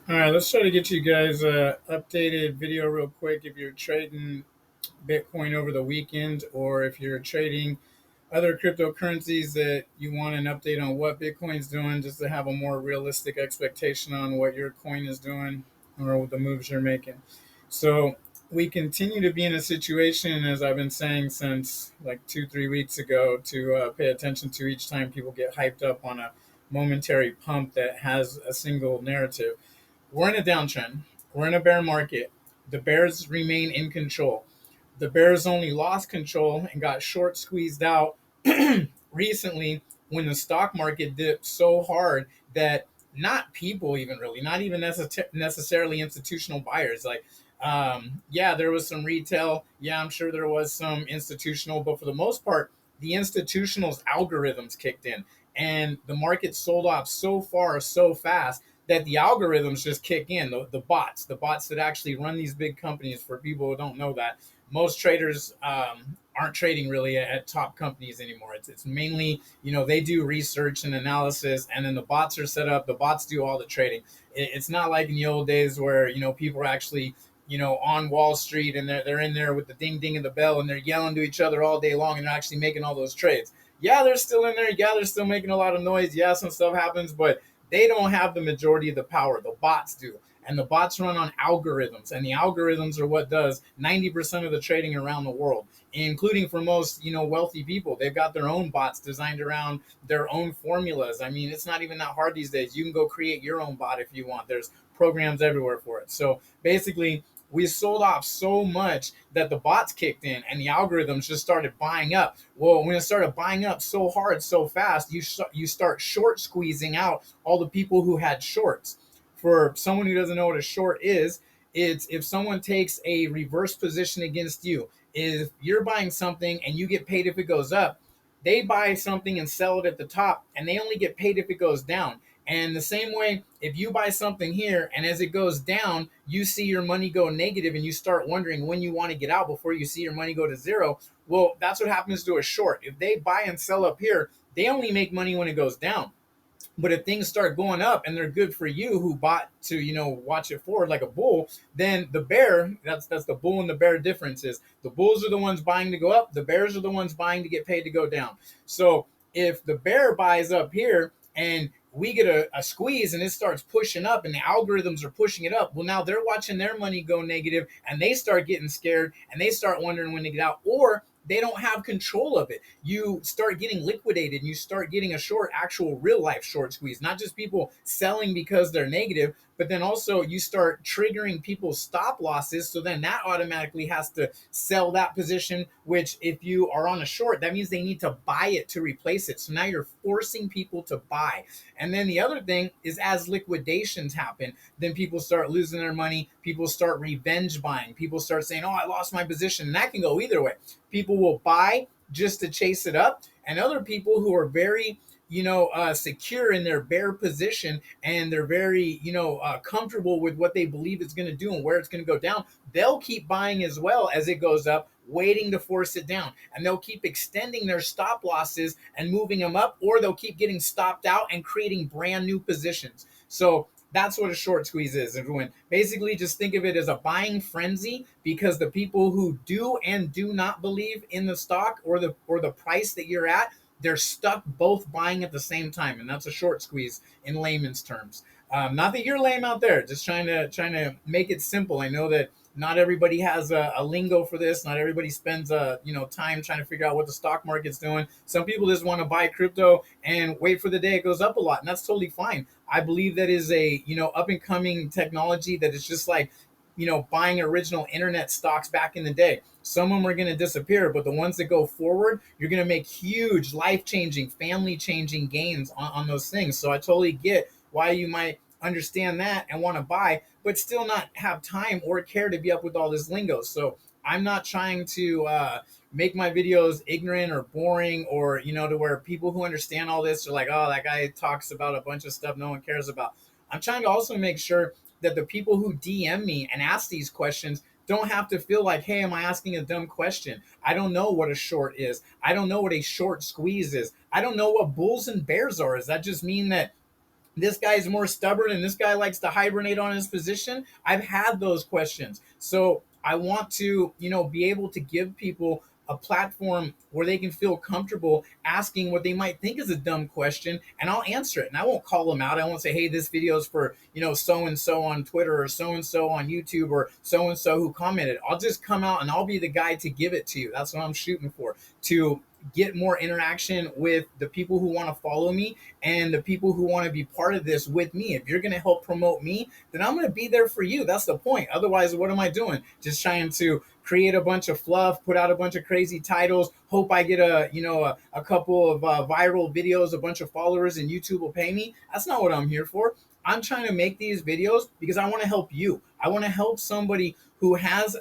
All right, let's try to get you guys a updated video real quick. If you're trading Bitcoin over the weekend, or if you're trading other cryptocurrencies that you want an update on what Bitcoin's doing, just to have a more realistic expectation on what your coin is doing or the moves you're making. So we continue to be in a situation, as I've been saying since like 2, 3 weeks ago, to pay attention to each time people get hyped up on a momentary pump that has a single narrative. We're in a downtrend. We're in a bear market. The bears remain in control. The bears only lost control and got short squeezed out recently when the stock market dipped so hard that not people even really, not even necessarily institutional buyers. Yeah, there was some retail. Yeah, I'm sure there was some institutional, but for the most part, the institutionals' algorithms kicked in and the market sold off so far so fast that the algorithms just kick in. The bots that actually run these big companies. For people who don't know that, most traders aren't trading really at top companies anymore. It's mainly, they do research and analysis, and then the bots are set up. The bots do all the trading. It's not like in the old days where people are actually on Wall Street, and they're in there with the ding ding and the bell, and they're yelling to each other all day long, and they're actually making all those trades. Yeah, they're still in there. Yeah, they're still making a lot of noise. Yeah, some stuff happens, but they don't have the majority of the power. The bots do. And the bots run on algorithms, and the algorithms are what does 90% of the trading around the world, including for most, wealthy people. They've got their own bots designed around their own formulas. I mean, it's not even that hard these days. You can go create your own bot if you want. There's programs everywhere for it. So basically, we sold off so much that the bots kicked in and the algorithms just started buying up. Well, when it started buying up so hard, so fast, you start short squeezing out all the people who had shorts. For someone who doesn't know what a short is, it's if someone takes a reverse position against you. If you're buying something and you get paid if it goes up, they buy something and sell it at the top, and they only get paid if it goes down. And the same way, if you buy something here and as it goes down, you see your money go negative and you start wondering when you want to get out before you see your money go to zero. Well, that's what happens to a short. If they buy and sell up here, they only make money when it goes down. But if things start going up and they're good for you who bought to, watch it forward like a bull, then the bear, that's the bull and the bear difference is the bulls are the ones buying to go up, the bears are the ones buying to get paid to go down. So if the bear buys up here and we get a squeeze and it starts pushing up and the algorithms are pushing it up, well, now they're watching their money go negative and they start getting scared and they start wondering when to get out, or they don't have control of it. You start getting liquidated and you start getting a short, actual real life short squeeze, not just people selling because they're negative, but then also you start triggering people's stop losses. So then that automatically has to sell that position, which if you are on a short, that means they need to buy it to replace it. So now you're forcing people to buy. And then the other thing is, as liquidations happen, then people start losing their money. People start revenge buying. People start saying, oh, I lost my position. And that can go either way. People will buy just to chase it up, and other people who are very secure in their bear position and they're very comfortable with what they believe it's going to do and where it's going to go down, they'll keep buying as well as it goes up, waiting to force it down, and they'll keep extending their stop losses and moving them up, or they'll keep getting stopped out and creating brand new positions. So that's what a short squeeze is, everyone. Basically, just think of it as a buying frenzy, because the people who do and do not believe in the stock or the price that you're at, they're stuck both buying at the same time, and that's a short squeeze in layman's terms. Not that you're lame out there, just trying to make it simple. I know that not everybody has a lingo for this. Not everybody spends time trying to figure out what the stock market's doing. Some people just want to buy crypto and wait for the day it goes up a lot, and that's totally fine. I believe that is a up and coming technology that is just like buying original internet stocks back in the day. Some of them are going to disappear, but the ones that go forward, you're going to make huge, life changing, family changing gains on those things. So I totally get why you might understand that and want to buy, but still not have time or care to be up with all this lingo. So I'm not trying to make my videos ignorant or boring, or to where people who understand all this are like, oh, that guy talks about a bunch of stuff no one cares about. I'm trying to also make sure that the people who DM me and ask these questions don't have to feel like, hey, am I asking a dumb question? I don't know what a short is. I don't know what a short squeeze is. I don't know what bulls and bears are. Does that just mean that this guy's more stubborn and this guy likes to hibernate on his position. I've had those questions. So I want to, be able to give people a platform where they can feel comfortable asking what they might think is a dumb question, and I'll answer it. And I won't call them out. I won't say, hey, this video is for, so and so on Twitter or so and so on YouTube or so and so who commented. I'll just come out and I'll be the guy to give it to you. That's what I'm shooting for, to get more interaction with the people who want to follow me and the people who want to be part of this with me. If you're going to help promote me, then I'm going to be there for you. That's the point. Otherwise, what am I doing? Just trying to create a bunch of fluff, put out a bunch of crazy titles, hope I get a couple of viral videos, a bunch of followers, and YouTube will pay me. That's not what I'm here for. I'm trying to make these videos because I want to help you. I want to help somebody who has,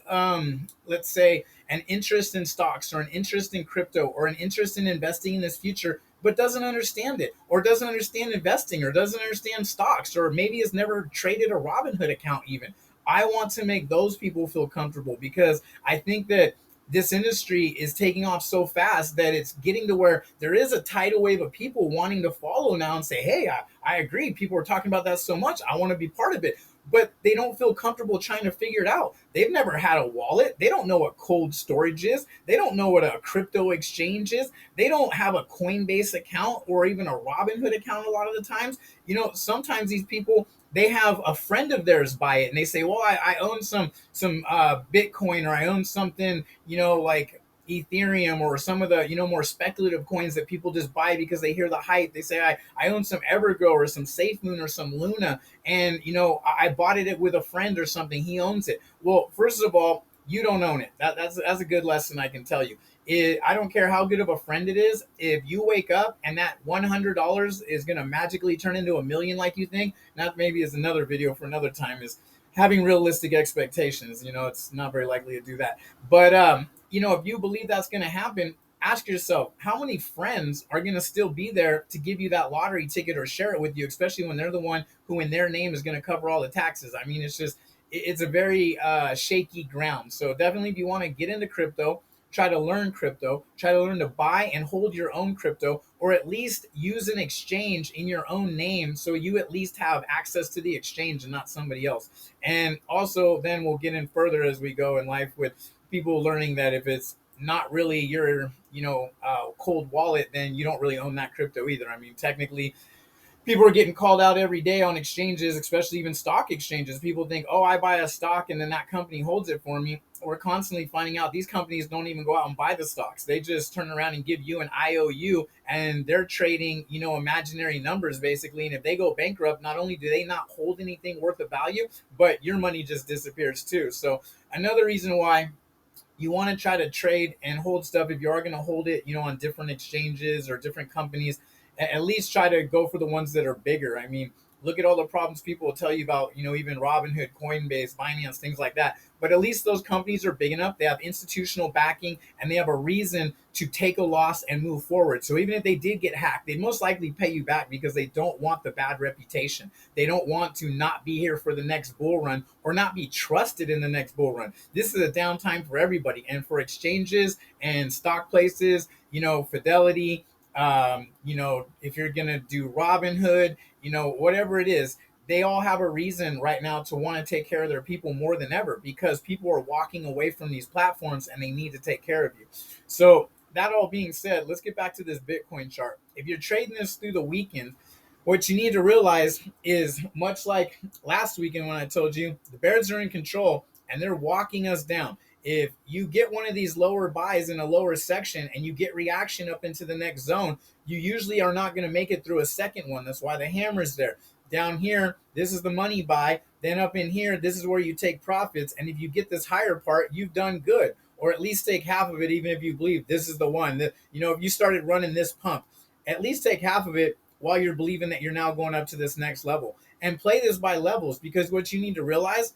let's say, an interest in stocks or an interest in crypto or an interest in investing in this future, but doesn't understand it or doesn't understand investing or doesn't understand stocks or maybe has never traded a Robinhood account even. I want to make those people feel comfortable because I think that this industry is taking off so fast that it's getting to where there is a tidal wave of people wanting to follow now and say, hey, I agree. People are talking about that so much. I want to be part of it. But they don't feel comfortable trying to figure it out. They've never had a wallet. They don't know what cold storage is. They don't know what a crypto exchange is. They don't have a Coinbase account or even a Robinhood account a lot of the times. Sometimes these people, they have a friend of theirs buy it and they say, well, I own some Bitcoin, or I own something, like Ethereum or some of the more speculative coins that people just buy because they hear the hype. They say I own some Evergo or some SafeMoon or some Luna, and I bought it with a friend or something. He owns it. Well, first of all, you don't own it. That's a good lesson I can tell you. I don't care how good of a friend it is. If you wake up and that $100 is going to magically turn into $1 million like you think, that maybe is another video for another time, is having realistic expectations. It's not very likely to do that. But, if you believe that's going to happen, ask yourself, how many friends are going to still be there to give you that lottery ticket or share it with you, especially when they're the one who in their name is going to cover all the taxes? I mean, it's a very shaky ground. So definitely, if you want to get into crypto, try to learn crypto, try to learn to buy and hold your own crypto, or at least use an exchange in your own name so you at least have access to the exchange and not somebody else. And also, then we'll get in further as we go in life with people learning that if it's not really your, cold wallet, then you don't really own that crypto either. I mean, technically, people are getting called out every day on exchanges, especially even stock exchanges. People think, oh, I buy a stock and then that company holds it for me. We're constantly finding out these companies don't even go out and buy the stocks. They just turn around and give you an IOU, and they're trading, imaginary numbers basically. And if they go bankrupt, not only do they not hold anything worth of value, but your money just disappears too. So another reason why you want to try to trade and hold stuff, if you are going to hold it, on different exchanges or different companies, at least try to go for the ones that are bigger. I mean, look at all the problems people will tell you about, even Robinhood, Coinbase, Binance, things like that. But at least those companies are big enough. They have institutional backing and they have a reason to take a loss and move forward. So even if they did get hacked, they most likely pay you back because they don't want the bad reputation. They don't want to not be here for the next bull run or not be trusted in the next bull run. This is a downtime for everybody. And for exchanges and stock places, Fidelity, if you're going to do Robinhood, whatever it is, they all have a reason right now to want to take care of their people more than ever because people are walking away from these platforms and they need to take care of you. So that all being said, let's get back to this Bitcoin chart. If you're trading this through the weekend, what you need to realize is, much like last weekend when I told you, the bears are in control and they're walking us down. If you get one of these lower buys in a lower section and you get reaction up into the next zone, you usually are not going to make it through a second one. That's why the hammer's there. Down here, this is the money buy. Then up in here, this is where you take profits. And if you get this higher part, you've done good. Or at least take half of it, even if you believe this is the one. That, if you started running this pump, at least take half of it while you're believing that you're now going up to this next level. And play this by levels, because what you need to realize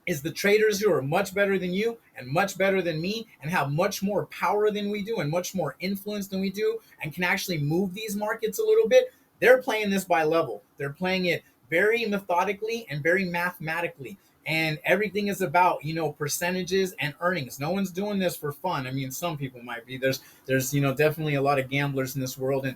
is the traders who are much better than you and much better than me and have much more power than we do and much more influence than we do and can actually move these markets a little bit, they're playing this by level. They're playing it very methodically and very mathematically. And everything is about, percentages and earnings. No one's doing this for fun. I mean, some people might be. There's definitely a lot of gamblers in this world, and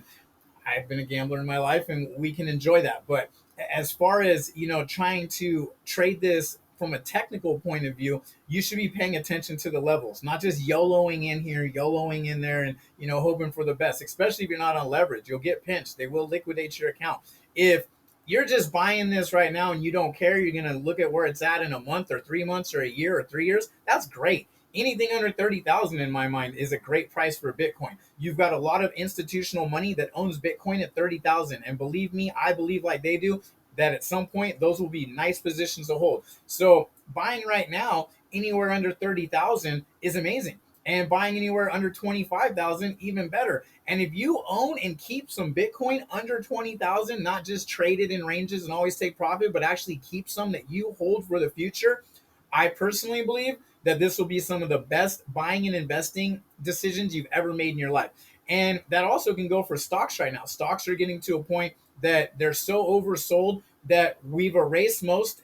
I've been a gambler in my life, and we can enjoy that. But as far as trying to trade this from a technical point of view, you should be paying attention to the levels, not just YOLOing in here, YOLOing in there, and hoping for the best. Especially if you're not on leverage, you'll get pinched. They will liquidate your account. If you're just buying this right now and you don't care, you're gonna look at where it's at in a month or 3 months or a year or 3 years. That's great. Anything under 30,000 in my mind is a great price for Bitcoin. You've got a lot of institutional money that owns Bitcoin at 30,000, and believe me, I believe like they do that at some point those will be nice positions to hold. So buying right now anywhere under 30,000 is amazing, and buying anywhere under 25,000 even better. And if you own and keep some Bitcoin under 20,000, not just trade it in ranges and always take profit, but actually keep some that you hold for the future, I personally believe that this will be some of the best buying and investing decisions you've ever made in your life. And that also can go for stocks right now. Stocks are getting to a point that they're so oversold that we've erased most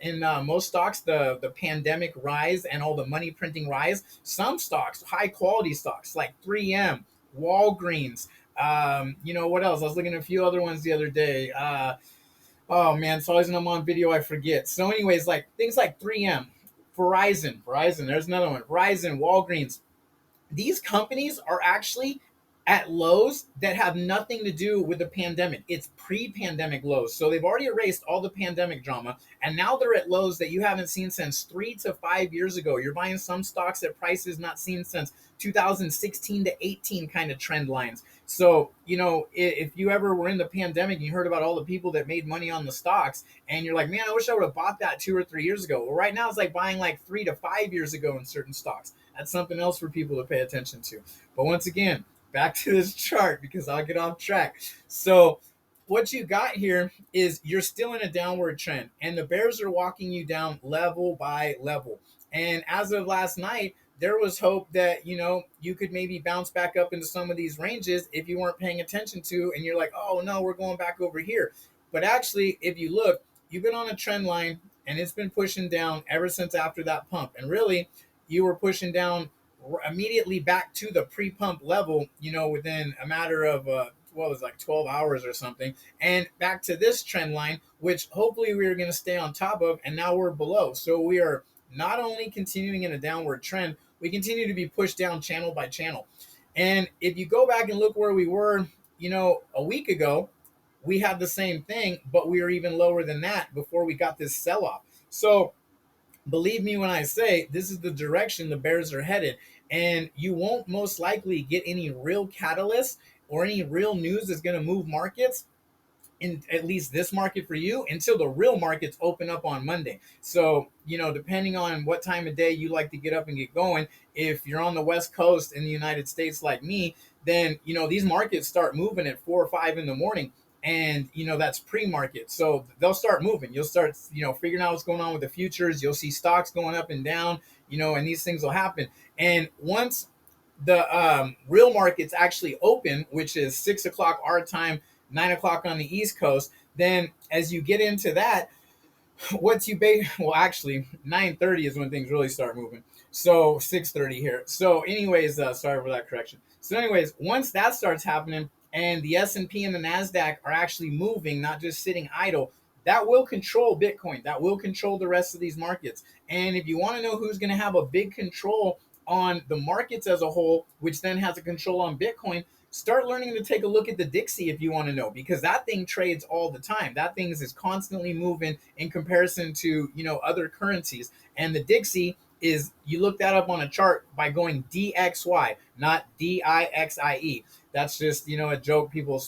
stocks the pandemic rise and all the money printing rise. Some stocks, high quality stocks like 3M, Walgreens, what else? I was looking at a few other ones the other day. Oh man, so always when I'm on video, I forget. So, anyways, like things like 3M, Verizon. There's another one. Verizon, Walgreens. These companies are actually at lows that have nothing to do with the pandemic. It's pre-pandemic lows. So they've already erased all the pandemic drama, and now they're at lows that you haven't seen since 3 to 5 years ago. You're buying some stocks at prices not seen since 2016 to 18 kind of trend lines. So, if you ever were in the pandemic and you heard about all the people that made money on the stocks, and you're like, man, I wish I would have bought that 2 or 3 years ago. Well, right now it's like buying like 3 to 5 years ago in certain stocks. That's something else for people to pay attention to. But once again, back to this chart because I'll get off track. So, what you got here is you're still in a downward trend, and the bears are walking you down level by level. And as of last night, there was hope that you could maybe bounce back up into some of these ranges if you weren't paying attention to, and you're like, oh no, we're going back over here. But actually, if you look, you've been on a trend line, and it's been pushing down ever since after that pump. And really, you were pushing down immediately back to the pre-pump level, within a matter of what was like 12 hours or something, and back to this trend line, which hopefully we are going to stay on top of, and now we're below. So we are not only continuing in a downward trend, we continue to be pushed down channel by channel. And if you go back and look where we were, a week ago, we had the same thing, but we were even lower than that before we got this sell-off. So believe me when I say this is the direction the bears are headed, and you won't most likely get any real catalyst or any real news that's going to move markets in at least this market for you until the real markets open up on Monday. So, depending on what time of day you like to get up and get going, if you're on the West Coast in the United States like me, then, these markets start moving at 4 or 5 in the morning. And, that's pre-market. So they'll start moving. You'll start, figuring out what's going on with the futures. You'll see stocks going up and down, and these things will happen. And once the real markets actually open, which is 6 o'clock our time, 9 o'clock on the East Coast, then as you get into that, well, actually 9:30 is when things really start moving. So 6:30 here. So anyways, sorry for that correction. So anyways, once that starts happening and the S&P and the Nasdaq are actually moving, not just sitting idle, that will control Bitcoin. That will control the rest of these markets. And if you want to know who's going to have a big control on the markets as a whole, which then has a control on Bitcoin, start learning to take a look at the Dixie if you want to know, because that thing trades all the time. That thing is constantly moving in comparison to other currencies. And the Dixie is, you look that up on a chart by going DXY, not DIXIE. That's just a joke people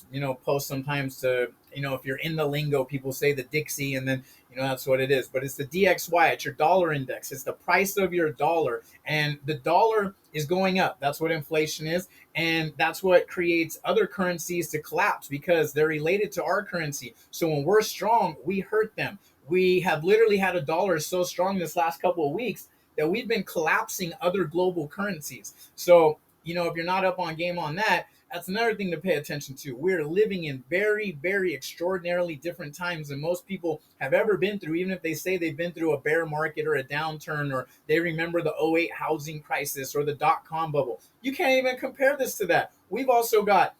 post sometimes to if you're in the lingo, people say the Dixie, and then that's what it is. But it's the DXY. It's your dollar index. It's the price of your dollar, and the dollar is going up. That's what inflation is, and that's what creates other currencies to collapse because they're related to our currency. So when we're strong, we hurt them. We have literally had a dollar so strong this last couple of weeks that we've been collapsing other global currencies. So if you're not up on game on that, that's another thing to pay attention to. We're living in very, very extraordinarily different times than most people have ever been through, even if they say they've been through a bear market or a downturn, or they remember the '08 housing crisis or the dot-com bubble. You can't even compare this to that. We've also got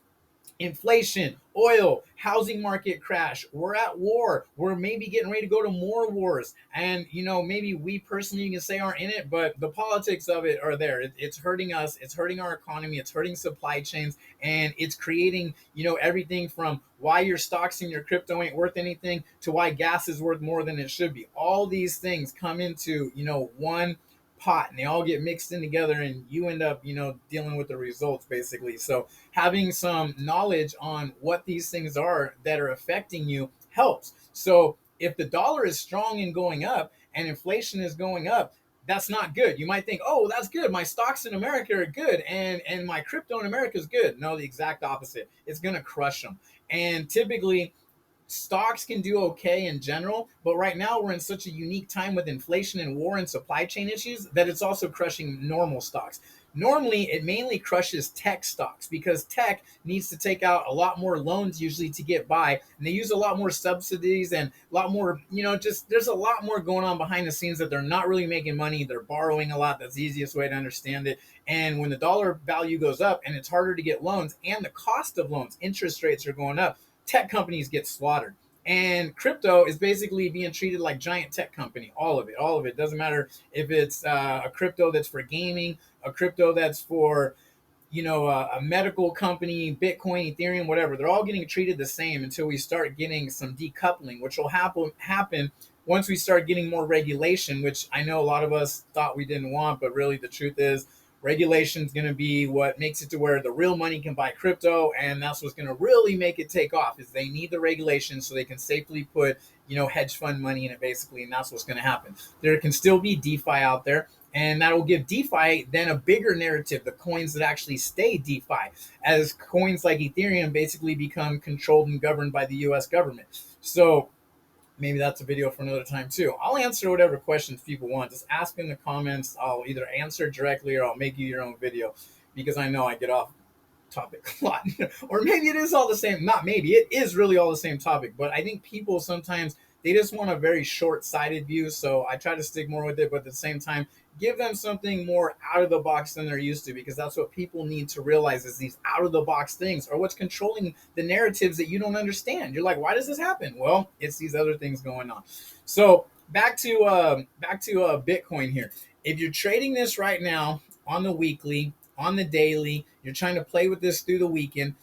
inflation, oil, housing market crash. We're at war. We're maybe getting ready to go to more wars. And, maybe we personally, you can say, aren't in it, but the politics of it are there. It's hurting us. It's hurting our economy. It's hurting supply chains. And it's creating, everything from why your stocks and your crypto ain't worth anything to why gas is worth more than it should be. All these things come into, one pot, and they all get mixed in together, and you end up dealing with the results basically. So having some knowledge on what these things are that are affecting you helps. So if the dollar is strong and going up and inflation is going up, that's not good. You might think, oh, that's good, my stocks in America are good, and my crypto in America is good. No, the exact opposite. It's going to crush them. And typically stocks can do okay in general, but right now we're in such a unique time with inflation and war and supply chain issues that it's also crushing normal stocks. Normally, it mainly crushes tech stocks because tech needs to take out a lot more loans usually to get by, and they use a lot more subsidies and a lot more, just there's a lot more going on behind the scenes that they're not really making money. They're borrowing a lot. That's the easiest way to understand it. And when the dollar value goes up and it's harder to get loans and the cost of loans, interest rates are going up, tech companies get slaughtered. And crypto is basically being treated like giant tech company. All of it. Doesn't matter if it's a crypto that's for gaming, a crypto that's for a medical company, Bitcoin, Ethereum, whatever. They're all getting treated the same until we start getting some decoupling, which will happen once we start getting more regulation, which I know a lot of us thought we didn't want, but really the truth is regulation is going to be what makes it to where the real money can buy crypto, and that's what's going to really make it take off. Is they need the regulation so they can safely put hedge fund money in it basically, and that's what's going to happen. There can still be DeFi out there, and that will give DeFi then a bigger narrative, the coins that actually stay DeFi, as coins like Ethereum basically become controlled and governed by the US government. So maybe that's a video for another time too. I'll answer whatever questions people want. Just ask in the comments. I'll either answer directly or I'll make you your own video, because I know I get off topic a lot. Or maybe it is all the same. Not maybe, it is really all the same topic, but I think people sometimes they just want a very short-sighted view, so I try to stick more with it, but at the same time give them something more out of the box than they're used to, because that's what people need to realize is these out of the box things are what's controlling the narratives that you don't understand. You're like, why does this happen? Well, it's these other things going on. So back to Bitcoin here. If you're trading this right now on the weekly, on the daily, you're trying to play with this through the weekend,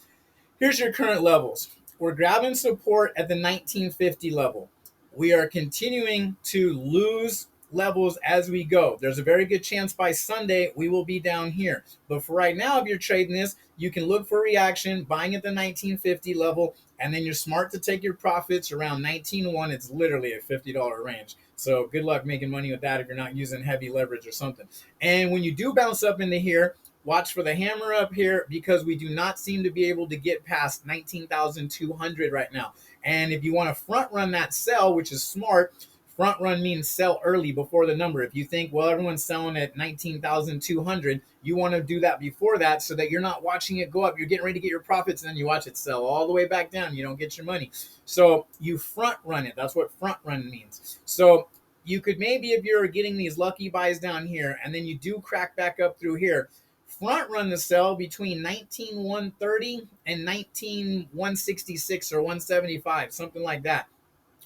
here's your current levels. We're grabbing support at the 1950 level. We are continuing to lose levels as we go. There's a very good chance by Sunday we will be down here. But for right now, if you're trading this, you can look for reaction, buying at the 1950 level, and then you're smart to take your profits around 19.1. It's literally a $50 range. So good luck making money with that if you're not using heavy leverage or something. And when you do bounce up into here, watch for the hammer up here, because we do not seem to be able to get past 19,200 right now. And if you want to front run that sell, which is smart, front run means sell early before the number. If you think, well, everyone's selling at 19,200, you want to do that before that so that you're not watching it go up. You're getting ready to get your profits, and then you watch it sell all the way back down. You don't get your money. So you front run it. That's what front run means. So you could maybe, if you're getting these lucky buys down here, and then you do crack back up through here, front run the sell between 19,130 and 19,166 or 175, something like that.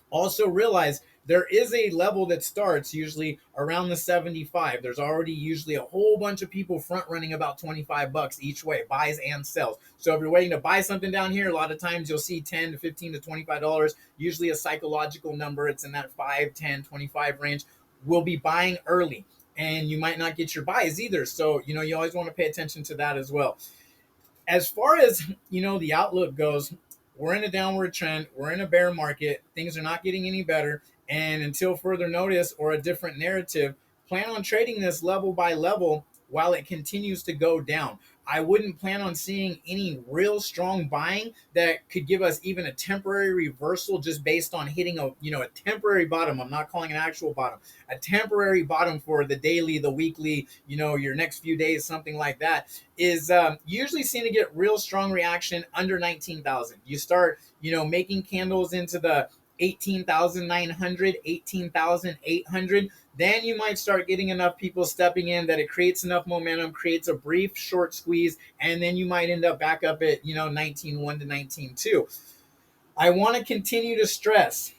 Also realize there is a level that starts usually around the 75. There's already usually a whole bunch of people front running about 25 bucks each way, buys and sells. So if you're waiting to buy something down here, a lot of times you'll see 10 to 15 to $25, usually a psychological number. It's in that 5, 10, 25 range. We'll be buying early, and you might not get your buys either. So, you always want to pay attention to that as well. As far as, the outlook goes, we're in a downward trend. We're in a bear market. Things are not getting any better. And until further notice or a different narrative, plan on trading this level by level while it continues to go down. I wouldn't plan on seeing any real strong buying that could give us even a temporary reversal just based on hitting a temporary bottom. I'm not calling an actual bottom. A temporary bottom for the daily, the weekly, your next few days, something like that, is usually seen to get real strong reaction under 19,000. You start, making candles into the 18,900, 18,800, then you might start getting enough people stepping in that it creates enough momentum, creates a brief short squeeze, and then you might end up back up at 19.1 to 19.2. I want to continue to stress